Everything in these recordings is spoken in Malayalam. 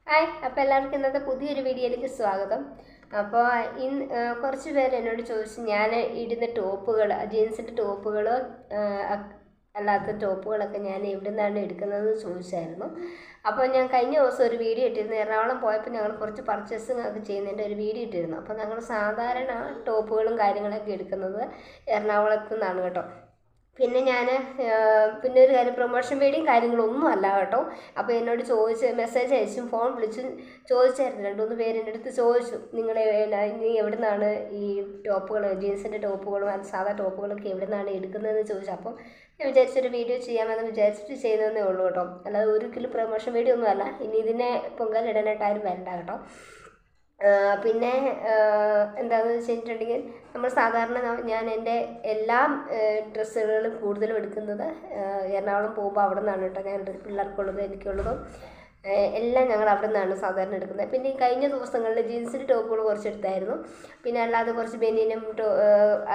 ഹായ്, അപ്പോൾ എല്ലാവർക്കും ഇന്നത്തെ പുതിയൊരു വീഡിയോയിലേക്ക് സ്വാഗതം. അപ്പോൾ കുറച്ച് പേര് എന്നോട് ചോദിച്ചു ഞാൻ ഇടുന്ന ടോപ്പുകൾ, ജീൻസിൻ്റെ ടോപ്പുകൾ, അല്ലാത്ത ടോപ്പുകളൊക്കെ ഞാൻ എവിടെ നിന്നാണ് എടുക്കുന്നതെന്ന് ചോദിച്ചായിരുന്നു. അപ്പോൾ ഞാൻ കഴിഞ്ഞ ദിവസം ഒരു വീഡിയോ ഇട്ടിരുന്നു. എറണാകുളം പോയപ്പോൾ ഞങ്ങൾ കുറച്ച് പർച്ചേസിങ് ഒക്കെ ചെയ്യുന്നതിൻ്റെ ഒരു വീഡിയോ ഇട്ടിരുന്നു. അപ്പോൾ ഞങ്ങൾ സാധാരണ ടോപ്പുകളും കാര്യങ്ങളൊക്കെ എടുക്കുന്നത് എറണാകുളത്ത് നിന്നാണ് കേട്ടോ. പിന്നെ പിന്നെ ഒരു കാര്യം, പ്രൊമോഷൻ വീഡിയോയും കാര്യങ്ങളൊന്നും അല്ല കേട്ടോ. അപ്പോൾ എന്നോട് മെസ്സേജ് അയച്ചും ഫോൺ വിളിച്ചും ചോദിച്ചായിരുന്നു. 2-3 പേര് എൻ്റെ അടുത്ത് ചോദിച്ചു, നീ എവിടെ നിന്നാണ് ഈ ടോപ്പുകൾ, ജീൻസിൻ്റെ ടോപ്പുകളും സാധാ ടോപ്പുകളൊക്കെ എവിടെ നിന്നാണ് എടുക്കുന്നതെന്ന് ചോദിച്ചു. അപ്പം ഞാൻ വിചാരിച്ചൊരു വീഡിയോ ചെയ്യാമെന്ന് വിചാരിച്ചിട്ട് ചെയ്തതന്നേ ഉള്ളൂ കേട്ടോ. അല്ലാതെ ഒരിക്കലും പ്രൊമോഷൻ വീഡിയോ ഒന്നും അല്ല. ഇനി ഇതിനെ പൊങ്കാലിടാനായിട്ടാരും വരണ്ട കേട്ടോ. പിന്നെ എന്താണെന്ന് വെച്ചിട്ടുണ്ടെങ്കിൽ, നമ്മൾ സാധാരണ ഞാൻ എൻ്റെ എല്ലാ ഡ്രസ്സുകളും കൂടുതലും എടുക്കുന്നത് എറണാകുളം പോകുമ്പോൾ അവിടെ നിന്നാണ് കേട്ടോ. ഞാൻ പിള്ളേർക്കുള്ളതും എനിക്കുള്ളതും എല്ലാം ഞങ്ങൾ അവിടെ നിന്നാണ് സാധാരണ എടുക്കുന്നത്. പിന്നെ ഈ കഴിഞ്ഞ ദിവസങ്ങളിൽ ജീൻസിൻ്റെ ടോപ്പുകൾ കുറച്ച് എടുത്തായിരുന്നു. പിന്നെ അല്ലാതെ കുറച്ച് ബനിയനും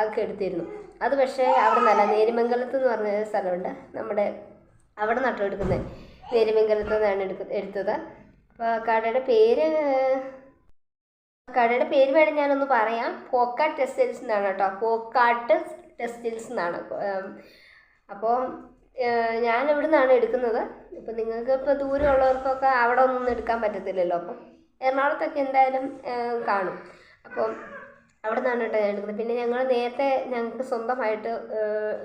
ഒക്കെ എടുത്തിരുന്നു. അത് പക്ഷേ അവിടെ നിന്നല്ല, നേരിമംഗലത്ത് എന്ന് പറഞ്ഞ സ്ഥലമുണ്ട് നമ്മുടെ, അവിടെ നിന്നാട്ടോ എടുക്കുന്നത്. നേരിമംഗലത്ത് നിന്നാണ് എടുത്തത്. അപ്പോൾ കടയുടെ പേര് വേണം ഞാനൊന്ന് പറയാം. പോക്കാട്ട് ടെക്സ്റ്റൈൽസ് എന്നാണ് കേട്ടോ. പോക്കാട്ട് ടെക്സ്റ്റൈൽസ് എന്നാണ്. അപ്പോൾ ഞാൻ ഇവിടെ നിന്നാണ് എടുക്കുന്നത്. ഇപ്പം നിങ്ങൾക്ക് ഇപ്പോൾ ദൂരമുള്ളവർക്കൊക്കെ അവിടെ ഒന്നും എടുക്കാൻ പറ്റത്തില്ലല്ലോ. അപ്പം എറണാകുളത്തൊക്കെ എന്തായാലും കാണും. അപ്പം അവിടെ നിന്നാണ് കേട്ടോ ഞാൻ എടുക്കുന്നത്. പിന്നെ ഞങ്ങൾക്ക് സ്വന്തമായിട്ട്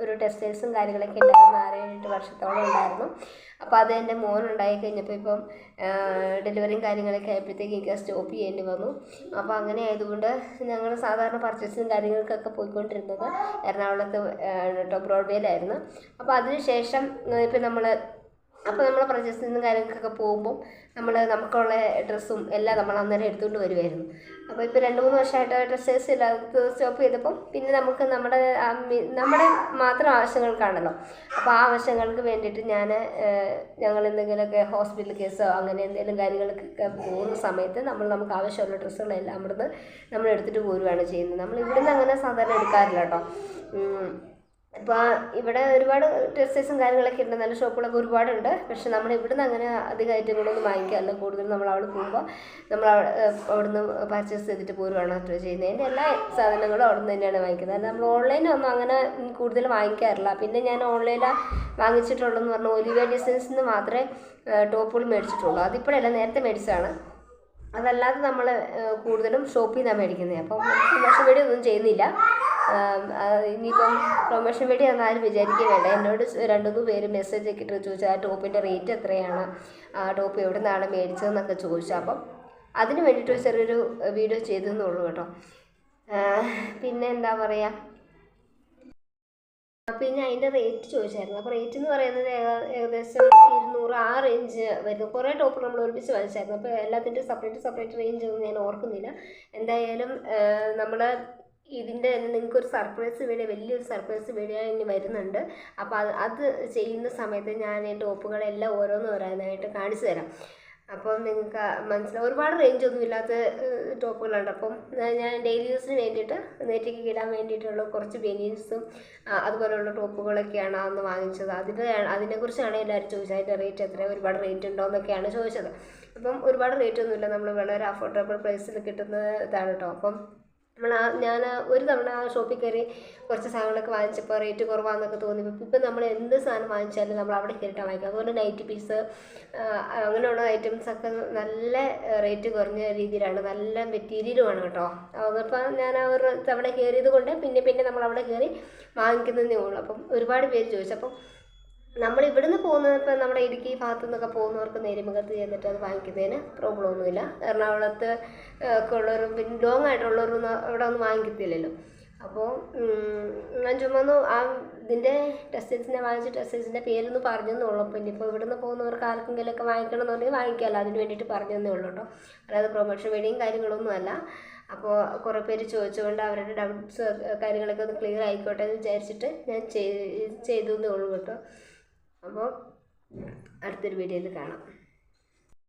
ഒരു ടെക്സ്റ്റൈൽസും കാര്യങ്ങളൊക്കെ ഉണ്ടായിരുന്നു. 6-8 വർഷത്തോളം ഉണ്ടായിരുന്നു. അപ്പോൾ അത് എൻ്റെ മോനുണ്ടായി കഴിഞ്ഞപ്പോൾ ഇപ്പം ഡെലിവറിയും കാര്യങ്ങളൊക്കെ ആയപ്പോഴത്തേക്ക് എനിക്ക് സ്റ്റോപ്പ് ചെയ്യേണ്ടി വന്നു. അപ്പോൾ അങ്ങനെ ആയതുകൊണ്ട് ഞങ്ങൾ സാധാരണ പർച്ചേസിങ് കാര്യങ്ങൾക്കൊക്കെ പോയിക്കൊണ്ടിരുന്നത് എറണാകുളത്ത് കേട്ടോ, ബ്രോഡ്വേയിലായിരുന്നു. അപ്പോൾ അതിനുശേഷം ഇപ്പം നമ്മൾ പർച്ചേസിങ് കാര്യങ്ങൾക്കൊക്കെ പോകുമ്പം നമുക്കുള്ള ഡ്രസ്സും എല്ലാം നമ്മൾ അന്നേരം എടുത്തുകൊണ്ട് വരുമായിരുന്നു. അപ്പോൾ ഇപ്പോൾ 2-3 വർഷമായിട്ട് ഡ്രസ്സേഴ്സ് ഇല്ലാത്ത സ്റ്റോപ്പ് ചെയ്തപ്പം പിന്നെ നമുക്ക് നമ്മുടെ മാത്രം ആവശ്യങ്ങൾക്കാണല്ലോ. അപ്പോൾ ആ ആവശ്യങ്ങൾക്ക് വേണ്ടിയിട്ട് ഞങ്ങൾ എന്തെങ്കിലുമൊക്കെ ഹോസ്പിറ്റൽ കേസോ അങ്ങനെ എന്തെങ്കിലും കാര്യങ്ങൾക്കൊക്കെ പോകുന്ന സമയത്ത് നമുക്ക് ആവശ്യമുള്ള ഡ്രസ്സുകളെല്ലാം അവിടുന്ന് നമ്മൾ എടുത്തിട്ട് പോരുകയാണ് ചെയ്യുന്നത്. നമ്മൾ ഇവിടുന്ന് അങ്ങനെ സാധാരണ എടുക്കാറില്ല കേട്ടോ. ഇപ്പോൾ ഇവിടെ ഒരുപാട് ഡ്രസ്സസും കാര്യങ്ങളൊക്കെ ഉണ്ട്, നല്ല ഷോപ്പുകളൊക്കെ ഒരുപാടുണ്ട്. പക്ഷെ നമ്മൾ ഇവിടുന്ന് അങ്ങനെ അധികം ഐറ്റങ്ങളൊന്നും വാങ്ങിക്കാറില്ല. കൂടുതലും നമ്മൾ അവിടെ പോകുമ്പോൾ അവിടുന്ന് പർച്ചേസ് ചെയ്തിട്ട് പോരുവാണ് ചെയ്യുന്നത്. എൻ്റെ എല്ലാ സാധനങ്ങളും അവിടെ നിന്ന് തന്നെയാണ് വാങ്ങിക്കുന്നത്. അല്ല, നമ്മൾ ഓൺലൈനൊന്നും അങ്ങനെ കൂടുതൽ വാങ്ങിക്കാറില്ല. പിന്നെ ഞാൻ ഓൺലൈനിലാണ് വാങ്ങിച്ചിട്ടുള്ളതെന്ന് പറഞ്ഞാൽ ഒലിവിയ ഡിസൈൻസിൽ നിന്ന് മാത്രമേ ടോപ്പുകൾ മേടിച്ചിട്ടുള്ളൂ. അതിപ്പോഴല്ല, നേരത്തെ മേടിച്ചതാണ്. അതല്ലാതെ നമ്മൾ കൂടുതലും ഷോപ്പിൽ നിന്നാണ് മേടിക്കുന്നത്. അപ്പം പ്രൊമോഷൻ വീഡിയോ ഒന്നും ചെയ്യുന്നില്ല. ഇനിയിപ്പം പ്രൊമോഷൻ വീഡിയോ ഒന്നും ആരും വിചാരിക്കുക വേണ്ട. എന്നോട് 2-3 പേര് മെസ്സേജ് ഒക്കെ ഇട്ട് ചോദിച്ചു, ആ ടോപ്പിൻ്റെ റേറ്റ് എത്രയാണ്, ആ ടോപ്പ് എവിടെ നിന്നാണ് മേടിച്ചതെന്നൊക്കെ ചോദിച്ചു. അപ്പം അതിന് വേണ്ടിയിട്ട് ചെറിയൊരു വീഡിയോ ചെയ്തെന്നുള്ളൂ കേട്ടോ. പിന്നെ എന്താ പറയുക, പിന്നെ അതിൻ്റെ റേറ്റ് ചോദിച്ചായിരുന്നു. അപ്പോൾ റേറ്റ് എന്ന് പറയുന്നത് ഏകദേശം 200 ആ റേഞ്ച് വരുന്നു. കുറേ ടോപ്പ് നമ്മൾ ഒരുമിച്ച് വാങ്ങിച്ചായിരുന്നു. അപ്പോൾ എല്ലാത്തിൻ്റെ സെപ്പറേറ്റ് റേഞ്ച് ഒന്നും ഞാൻ ഓർക്കുന്നില്ല. എന്തായാലും ഇതിൻ്റെ നിങ്ങൾക്കൊരു വലിയൊരു സർപ്രൈസ് വീഡിയോ ഇനി വരുന്നുണ്ട്. അപ്പോൾ അത് ചെയ്യുന്ന സമയത്ത് ഞാൻ ഈ ടോപ്പുകളെല്ലാം ഓരോന്നായിട്ട് കാണിച്ചു തരാം. അപ്പം നിങ്ങൾക്ക് മനസ്സിലാവും. ഒരുപാട് റേഞ്ചൊന്നും ഇല്ലാത്ത ടോപ്പുകളുണ്ട്. അപ്പം ഞാൻ ഡെയിലി യൂസിന് വേണ്ടിയിട്ട് നെറ്റിക്ക് ഇടാൻ വേണ്ടിയിട്ടുള്ള കുറച്ച് ബനിയൻസും അതുപോലെയുള്ള ടോപ്പുകളൊക്കെയാണ് അന്ന് വാങ്ങിച്ചത്. അതിനെക്കുറിച്ചാണ് എല്ലാവരും ചോദിച്ചത്. അതിൻ്റെ റേറ്റ് എത്രയാണ്, ഒരുപാട് റേറ്റ് ഉണ്ടോ എന്നൊക്കെയാണ് ചോദിച്ചത്. അപ്പം ഒരുപാട് റേറ്റൊന്നുമില്ല, നമ്മൾ വളരെ അഫോർഡബിൾ പ്രൈസിൽ കിട്ടുന്ന ഇതാണ് കേട്ടോ. അപ്പം ഞാൻ ഒരു തവണ ആ ഷോപ്പിൽ കയറി കുറച്ച് സാധനങ്ങളൊക്കെ വാങ്ങിച്ചപ്പോൾ റേറ്റ് കുറവാണെന്നൊക്കെ തോന്നിയപ്പോൾ ഇപ്പം നമ്മൾ എന്ത് സാധനം വാങ്ങിച്ചാലും നമ്മൾ അവിടെ കയറിയിട്ടാണ് വാങ്ങിക്കുക. അതുപോലെ നൈറ്റ് പീസ് അങ്ങനെയുള്ള ഐറ്റംസൊക്കെ നല്ല റേറ്റ് കുറഞ്ഞ രീതിയിലാണ്, നല്ല മെറ്റീരിയലുമാണ് കേട്ടോ. അതിപ്പോൾ ഞാൻ ആ ഒരു തവണ കയറിയത് കൊണ്ട് പിന്നെ നമ്മൾ അവിടെ കയറി വാങ്ങിക്കുന്നതേ ഉള്ളൂ. അപ്പം ഒരുപാട് പേര് ചോദിച്ചു. അപ്പം നമ്മൾ ഇവിടുന്ന് പോകുന്നത്, ഇപ്പം നമ്മുടെ ഇടുക്കി ഭാഗത്തു നിന്നൊക്കെ പോകുന്നവർക്ക് നേരിമംഗലത്ത് ചെന്നിട്ട് അത് വാങ്ങിക്കുന്നതിന് പ്രോബ്ലം ഒന്നുമില്ല. എറണാകുളത്ത് ഒക്കെ ഉള്ളവരും പിന്നെ ലോങ് ആയിട്ടുള്ളവരൊന്നും അവിടെ ഒന്നും വാങ്ങിക്കത്തില്ലല്ലോ. അപ്പോൾ ഞാൻ ചുമ്മാ ഇതിൻ്റെ ടെക്സ്റ്റൈൽസിൻ്റെ പേരൊന്ന് പറഞ്ഞെന്നുള്ളൂ. അപ്പോൾ ഇനിയിപ്പോൾ ഇവിടുന്ന് പോകുന്നവർക്ക് ആർക്കെങ്കിലുമൊക്കെ വാങ്ങിക്കണമെന്നുണ്ടെങ്കിൽ വാങ്ങിക്കാമല്ലോ, അതിന് വേണ്ടിയിട്ട് പറഞ്ഞതേ ഉള്ളൂ കേട്ടോ. അതായത് പ്രൊമോഷൻ വീഡിയോയും കാര്യങ്ങളൊന്നും അല്ല. അപ്പോൾ കുറേ പേര് ചോദിച്ചുകൊണ്ട് അവരുടെ ഡൗട്ട്സ് കാര്യങ്ങളൊക്കെ ഒന്ന് ക്ലിയർ ആയിക്കോട്ടെ എന്ന് വിചാരിച്ചിട്ട് ഞാൻ ചെയ്തേ ഉള്ളൂ കേട്ടോ. അപ്പോൾ അടുത്തൊരു വീഡിയോയിൽ കാണാം.